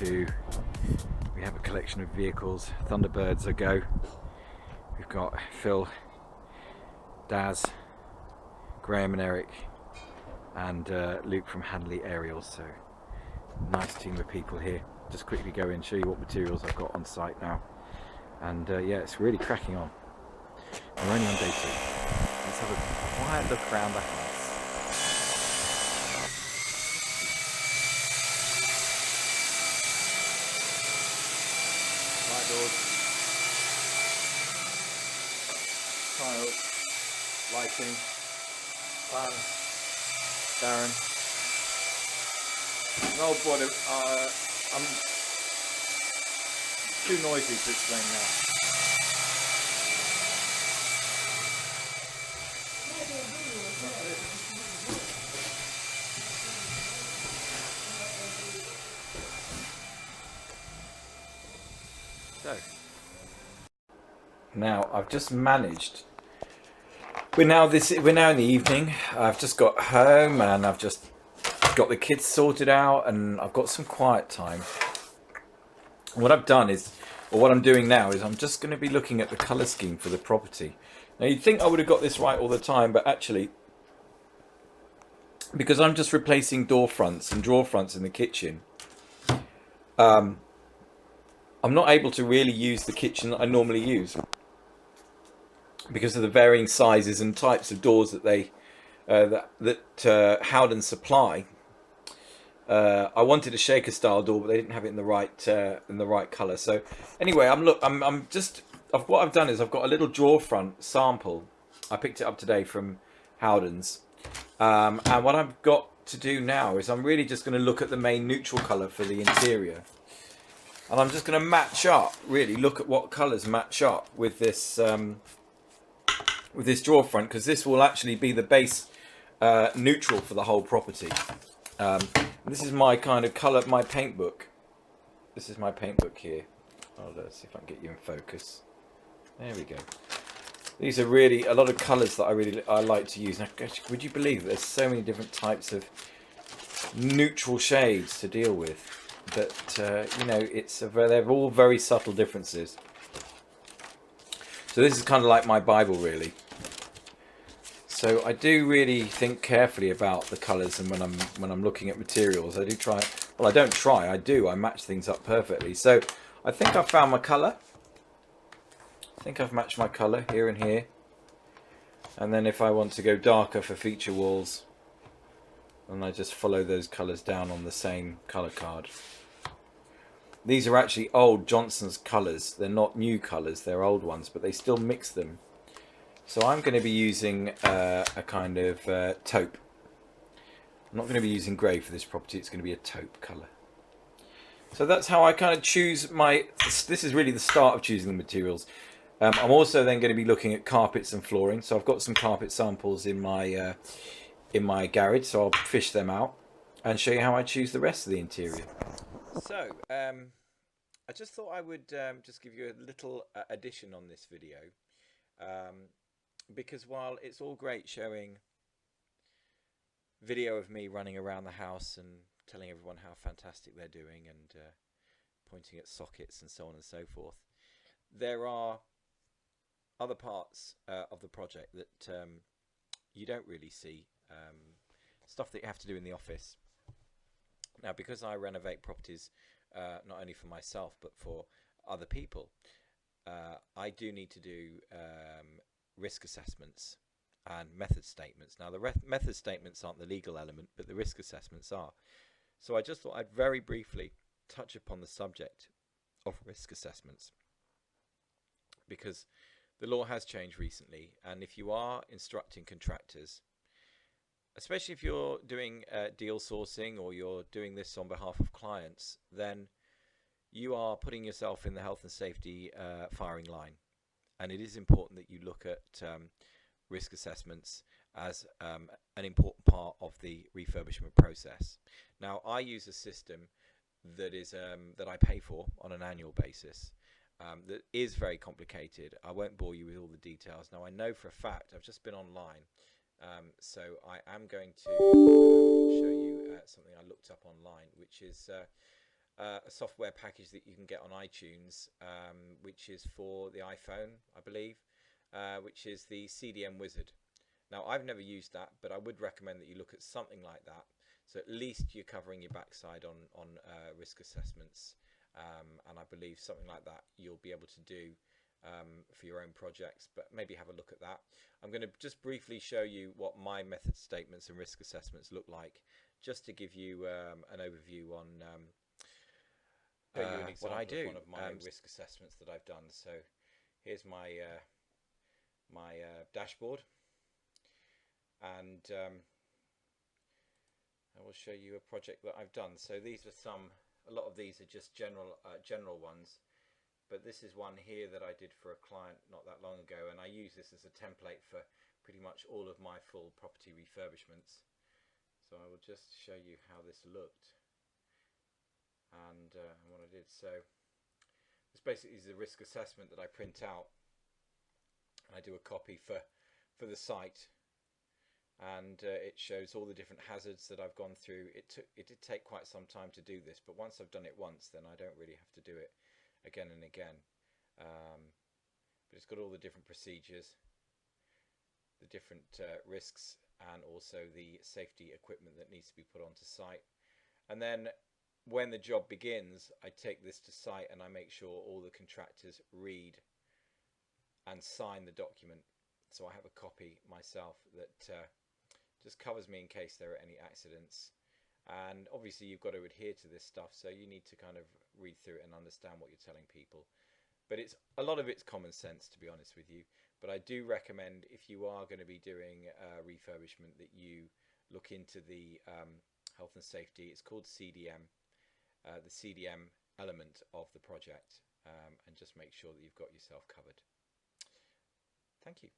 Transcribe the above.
to, we have a collection of vehicles, Thunderbirds a go. We've got Phil, Daz, Graham and Eric, and Luke from Handley Aerials. So nice team of people here. Just quickly go in, show you what materials I've got on site now. And yeah, it's really cracking on. We're only on day 2. Let's have a quiet look around the house. Light doors, tiles, lighting, fan, Darren. No, but I'm too noisy to explain now. So now I've just managed. We're now in the evening. I've just got home and I've just got the kids sorted out and I've got some quiet time. What I've done is, or what I'm doing now is I'm just going to be looking at the colour scheme for the property. Now you'd think I would have got this right all the time, but actually, because I'm just replacing door fronts and drawer fronts in the kitchen, I'm not able to really use the kitchen that I normally use because of the varying sizes and types of doors that they Howden supply. I wanted a shaker style door, but they didn't have it in the right colour. So anyway, what I've done is I've got a little drawer front sample. I picked it up today from Howden's, and what I've got to do now is I'm really just going to look at the main neutral colour for the interior, and I'm just going to match up. Really look at what colours match up with this drawer front, because this will actually be the base neutral for the whole property. This is my kind of colour, my paint book. This is my paint book here. Oh, let's see if I can get you in focus. There we go. These are really a lot of colours that I like to use. Now, would you believe there's so many different types of neutral shades to deal with? That you know, they're all very subtle differences. So this is kind of like my Bible, really. So I do really think carefully about the colours, and when I'm looking at materials, I do try. Well, I don't try. I do. I match things up perfectly. So I think I've found my colour. I think I've matched my colour here and here. And then if I want to go darker for feature walls, then I just follow those colours down on the same colour card. These are actually old Johnson's colours. They're not new colours. They're old ones, but they still mix them. So I'm going to be using a kind of taupe. I'm not going to be using grey for this property. It's going to be a taupe colour. So that's how I kind of choose my... This is really the start of choosing the materials. I'm also then going to be looking at carpets and flooring. So I've got some carpet samples in my garage. So I'll fish them out and show you how I choose the rest of the interior. So I just thought I would just give you a little addition on this video. Because while it's all great showing video of me running around the house and telling everyone how fantastic they're doing and pointing at sockets and so on and so forth, there are other parts of the project that you don't really see, stuff that you have to do in the office. Now, because I renovate properties not only for myself but for other people, I do need to do risk assessments and method statements. Now, the method statements aren't the legal element, but the risk assessments are. So I just thought I'd very briefly touch upon the subject of risk assessments, because the law has changed recently, and if you are instructing contractors, especially if you're doing deal sourcing or you're doing this on behalf of clients, then you are putting yourself in the health and safety firing line. And it is important that you look at risk assessments as an important part of the refurbishment process. Now, I use a system that is that I pay for on an annual basis. That is very complicated. I won't bore you with all the details. Now, I know for a fact, I've just been online, so I am going to show you something I looked up online, which is a software package that you can get on iTunes, which is for the iPhone, I believe, which is the CDM Wizard. Now, I've never used that, but I would recommend that you look at something like that. So at least you're covering your backside on risk assessments. And I believe something like that you'll be able to do for your own projects, but maybe have a look at that. I'm going to just briefly show you what my method statements and risk assessments look like, just to give you an overview on show you an example what I do. Of one of my risk assessments that I've done. So here's my my dashboard, and I will show you a project that I've done. So these are a lot of these are just general ones, but this is one here that I did for a client not that long ago, and I use this as a template for pretty much all of my full property refurbishments. So I will just show you how this looked and what I did. So this basically is a risk assessment that I print out, and I do a copy for the site, and it shows all the different hazards that I've gone through. It did take quite some time to do this, but once I've done it once, then I don't really have to do it again and again. But it's got all the different procedures, the different risks, and also the safety equipment that needs to be put onto site. And then when the job begins, I take this to site and I make sure all the contractors read and sign the document. So I have a copy myself that just covers me in case there are any accidents. And obviously you've got to adhere to this stuff, so you need to kind of read through it and understand what you're telling people. But a lot of it's common sense, to be honest with you. But I do recommend, if you are going to be doing refurbishment, that you look into the health and safety. It's called CDM, the CDM element of the project, and just make sure that you've got yourself covered. Thank you.